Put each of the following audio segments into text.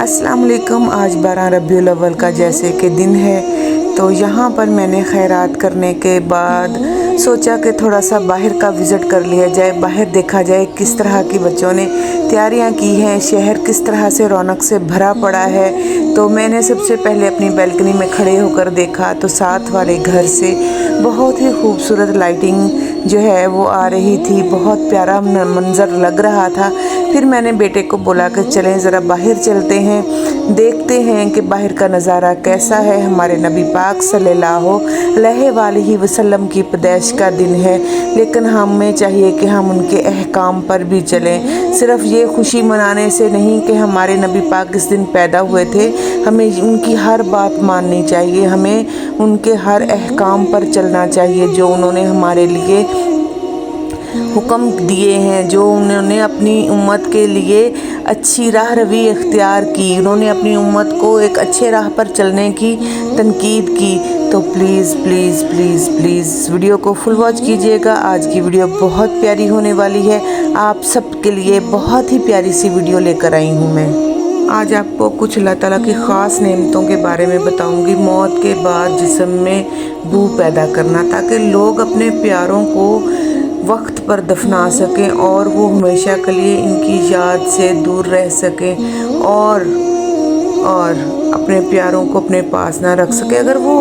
अस्सलाम वालेकुम। आज 12 रबीउल अव्वल का जैसे कि दिन है, तो यहाँ पर मैंने खैरात करने के बाद सोचा कि थोड़ा सा बाहर का विज़िट कर लिया जाए, बाहर देखा जाए किस तरह की बच्चों ने तैयारियाँ की हैं, शहर किस तरह से रौनक से भरा पड़ा है। तो मैंने सबसे पहले अपनी बैल्कनी में खड़े होकर देखा तो साथ वाले घर से बहुत ही खूबसूरत लाइटिंग जो है वो आ रही थी, बहुत प्यारा मंज़र लग रहा था। फिर मैंने बेटे को बोला कि चलें ज़रा बाहर चलते हैं, देखते हैं कि बाहर का नज़ारा कैसा है। हमारे नबी पाक सल्लल्लाहु अलैहि वसल्लम की पैदाइश का दिन है, लेकिन हमें चाहिए कि हम उनके अहकाम पर भी चलें। सिर्फ़ ये खुशी मनाने से नहीं कि हमारे नबी पाक इस दिन पैदा हुए थे, हमें उनकी हर बात माननी चाहिए, हमें उनके हर अहकाम पर चलना चाहिए जो उन्होंने हमारे लिए हुक्म दिए हैं, जो उन्होंने अपनी उम्मत के लिए अच्छी राह रवी इख्तियार की, उन्होंने अपनी उम्मत को एक अच्छे राह पर चलने की तनकीद की। तो please please please please video को फुल वॉच कीजिएगा। आज की वीडियो बहुत प्यारी होने वाली है, आप सब के लिए बहुत ही प्यारी सी वीडियो लेकर आई हूँ मैं। आज आपको कुछ अल्लाह ताला की ख़ास नेमतों के बारे में बताऊंगी। मौत के बाद जिस्म में बू पैदा करना, ताकि लोग अपने प्यारों को वक्त पर दफना सकें और वो हमेशा के लिए इनकी याद से दूर रह सकें और अपने प्यारों को अपने पास ना रख सके। अगर वो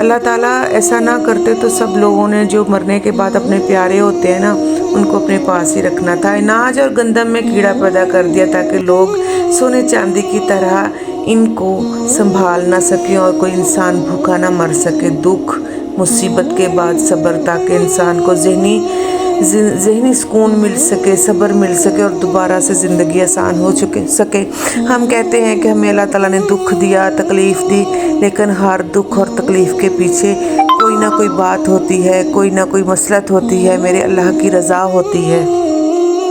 अल्लाह ताला ऐसा ना करते तो सब लोगों ने जो मरने के बाद अपने प्यारे होते हैं ना, उनको अपने पास ही रखना था। अनाज और गंदम में कीड़ा पैदा कर दिया ताकि लोग सोने चांदी की तरह इनको संभाल ना सकें और कोई इंसान भूखा ना मर सके। दुख मुसीबत के बाद सब्र, ताकि इंसान को ज़हनी सुकून मिल सके, सब्र मिल सके और दोबारा से ज़िंदगी आसान हो सके। हम कहते हैं कि हमें अल्लाह ताला ने दुख दिया, तकलीफ़ दी, लेकिन हर दुख और तकलीफ़ के पीछे कोई ना कोई बात होती है, कोई ना कोई मसलहत होती है, मेरे अल्लाह की रज़ा होती है।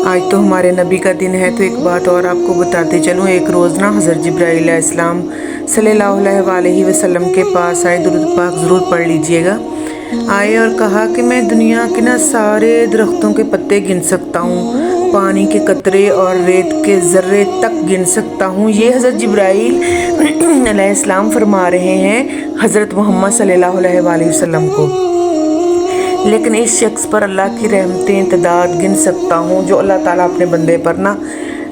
आज तो हमारे नबी का दिन है, तो एक बात और आपको बताते चलूँ। एक रोज़ ना हज़रत जिब्राइल अलैहिस्सलाम सल्लल्लाहु अलैहि वसल्लम के पास आए, दुरूद पाक ज़रूर पढ़ लीजिएगा। आए और कहा कि मैं दुनिया के ना सारे दरख्तों के पत्ते गिन सकता हूँ, पानी के कतरे और रेत के ज़र्रे तक गिन सकता हूँ। ये हज़रत जिब्राइल अलैहिस्सलाम फरमा रहे हैं हज़रत मोहम्मद सल्लल्लाहु अलैहि वसल्लम को। लेकिन इस शख्स पर अल्लाह की रहमतें तदाद गिन सकता हूँ जो अल्लाह ताला अपने बंदे पर ना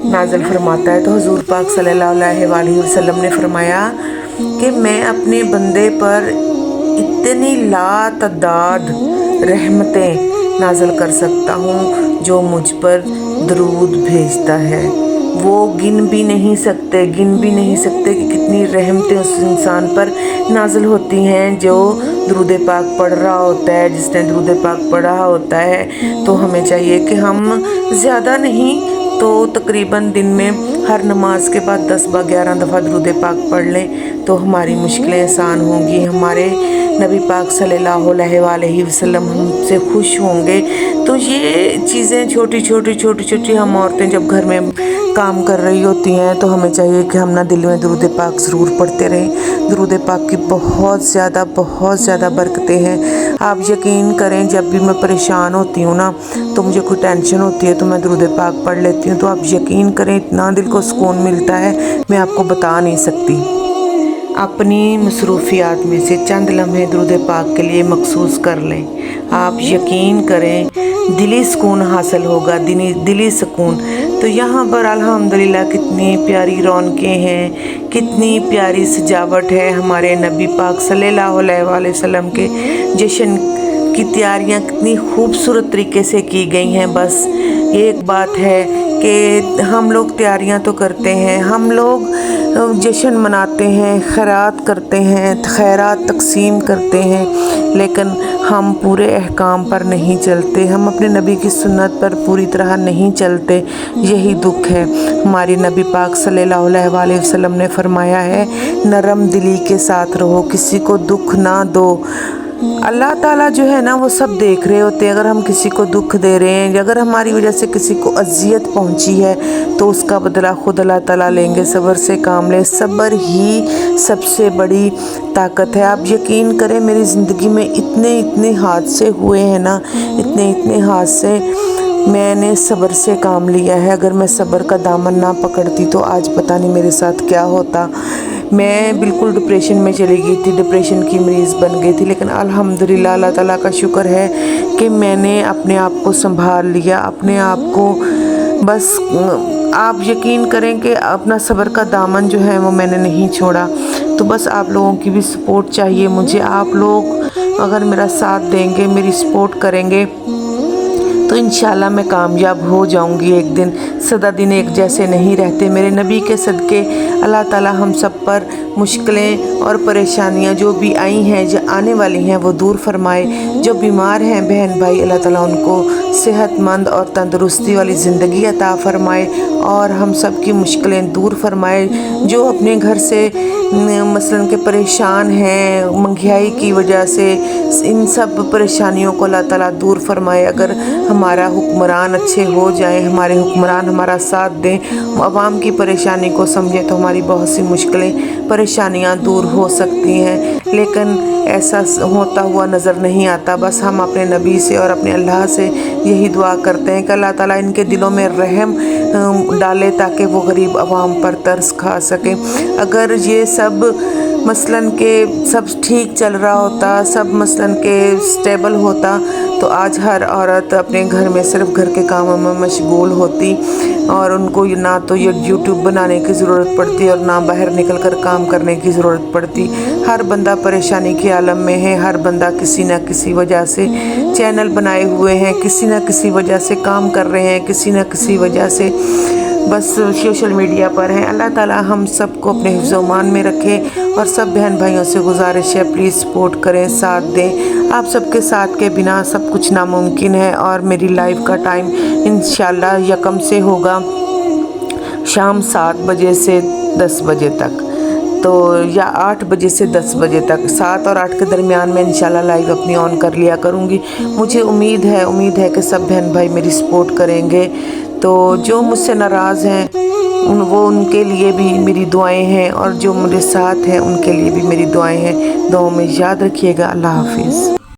नाज़िल फरमाता है। तो हुज़ूर पाक सल्लल्लाहु अलैहि वसल्लम ने फरमाया कि मैं अपने बंदे पर इतनी लातदाद रहमतें नाज़िल कर सकता हूँ जो मुझ पर दरूद भेजता है। वो गिन भी नहीं सकते कि कितनी रहमतें उस इंसान पर नाज़िल होती हैं जो दरूद पाक पढ़ रहा होता है, जिसने दरूद पाक पढ़ा होता है। तो हमें चाहिए कि हम ज़्यादा नहीं तो तकरीबन दिन में हर नमाज के बाद 10-11 दफ़ा दरूद पाक पढ़ लें, तो हमारी मुश्किलें आसान होंगी, हमारे नबी पाक सल्लल्लाहु अलैहि वसल्लम हमसे खुश होंगे। तो ये चीज़ें छोटी छोटी हम औरतें जब घर में काम कर रही होती हैं तो हमें चाहिए कि हम ना दिल में दरूद पाक ज़रूर पढ़ते रहें। दरूद पाक की बहुत ज़्यादा बरकतें हैं। आप यकीन करें, जब भी मैं परेशान होती हूँ ना, तो मुझे कोई टेंशन होती है तो मैं दरूद पाक पढ़ लेती हूँ। तो आप यकीन करें, इतना दिल को सुकून मिलता है, मैं आपको बता नहीं सकती। अपनी मसरूफियात में से चंद लम्हे दरूद पाक के लिए मखसूस कर लें। आप यकीन करें, दिली सुकून हासिल होगा, दिली सुकून। तो यहाँ पर अल्हम्दुलिल्लाह कितनी प्यारी रौनकें हैं, कितनी प्यारी सजावट है। हमारे नबी पाक सल्लल्लाहु अलैहि वसल्लम के जश्न की तैयारियाँ कितनी खूबसूरत तरीके से की गई हैं। बस एक बात है कि हम लोग तैयारियाँ तो करते हैं, हम लोग जश्न मनाते हैं, खैरात करते हैं, खैरात तकसीम करते हैं, लेकिन हम पूरे अहकाम पर नहीं चलते, हम अपने नबी की सुन्नत पर पूरी तरह नहीं चलते। यही दुख है। हमारे नबी पाक सल्लल्लाहु अलैहि वसल्लम ने फरमाया है, नरम दिली के साथ रहो, किसी को दुख ना दो। अल्लाह ताला जो है ना, वो सब देख रहे होते हैं। अगर हम किसी को दुख दे रहे हैं, अगर हमारी वजह से किसी को अजियत पहुंची है, तो उसका बदला खुद अल्लाह ताला लेंगे। सब्र से काम लें, सब्र ही सबसे बड़ी ताकत है। आप यकीन करें, मेरी ज़िंदगी में इतने हादसे हुए हैं ना, इतने हादसे میں نے صبر سے کام لیا ہے، اگر میں صبر کا دامن نہ پکڑتی تو آج پتہ نہیں میرے ساتھ کیا ہوتا۔ میں بالکل ڈپریشن میں چلی گئی تھی، ڈپریشن کی مریض بن گئی تھی، لیکن الحمدللہ اللہ تعالیٰ کا شکر ہے کہ میں نے اپنے آپ کو سنبھال لیا، اپنے آپ کو بس آپ یقین کریں کہ اپنا صبر کا دامن جو ہے وہ میں نے نہیں چھوڑا۔ تو بس آپ لوگوں کی بھی سپورٹ چاہیے مجھے، آپ لوگ اگر میرا ساتھ دیں گے، میری سپورٹ کریں گے تو انشاءاللہ میں کامیاب ہو جاؤں گی ایک دن۔ سدا دن ایک جیسے نہیں رہتے، میرے نبی کے صدقے اللہ تعالیٰ ہم سب پر مشکلیں اور پریشانیاں جو بھی آئی ہیں، جو آنے والی ہیں، وہ دور فرمائے۔ جو بیمار ہیں بہن بھائی، اللہ تعالیٰ ان کو صحت مند اور تندرستی والی زندگی عطا فرمائے اور ہم سب کی مشکلیں دور فرمائے۔ جو اپنے گھر سے مثلاً کہ پریشان ہیں مہنگائی کی وجہ سے، ان سب پریشانیوں کو اللہ تعالیٰ دور فرمائے۔ اگر ہمارا حکمران اچھے ہو جائیں، ہمارے حکمران ہمارا ساتھ دیں، عوام کی پریشانی کو سمجھیں تو ہماری بہت سی مشکلیں پریشانیاں دور ہو سکتی ہیں، لیکن ایسا ہوتا ہوا نظر نہیں آتا۔ بس ہم اپنے نبی سے اور اپنے اللہ سے یہی دعا کرتے ہیں کہ اللہ تعالیٰ ان کے دلوں میں رحم ڈالے تاکہ وہ غریب عوام پر ترس کھا سکیں۔ اگر یہ سب مثلاً کہ سب ٹھیک چل رہا ہوتا، سب مثلاً کہ سٹیبل ہوتا تو آج ہر عورت اپنے گھر میں صرف گھر کے کاموں میں مشغول ہوتی اور ان کو نہ تو یہ یوٹیوب بنانے کی ضرورت پڑتی اور نہ باہر نکل کر کام کرنے کی ضرورت پڑتی۔ ہر بندہ پریشانی کے عالم میں ہے، ہر بندہ کسی نہ کسی وجہ سے چینل بنائے ہوئے ہیں، کسی نہ کسی وجہ سے کام کر رہے ہیں، کسی نہ کسی وجہ سے بس سوشل میڈیا پر ہیں۔ اللہ تعالیٰ ہم سب کو اپنے حفظ و امان میں رکھے اور سب بہن بھائیوں سے گزارش ہے پلیز سپورٹ کریں، ساتھ دیں۔ آپ سب کے ساتھ کے بنا سب کچھ ناممکن ہے اور میری لائف کا ٹائم انشاءاللہ یکم سے ہوگا شام 7 بجے سے 10 بجے تک، تو یا 8 بجے سے 10 بجے تک، 7 اور 8 کے درمیان میں انشاءاللہ لائیو اپنی آن کر لیا کروں گی۔ مجھے امید ہے کہ سب بہن بھائی میری سپورٹ کریں گے۔ تو جو مجھ سے ناراض ہیں وہ ان کے لیے بھی میری دعائیں ہیں اور جو میرے ساتھ ہیں ان کے لیے بھی میری دعائیں ہیں۔ دعاؤں میں یاد رکھیے گا۔ اللہ حافظ۔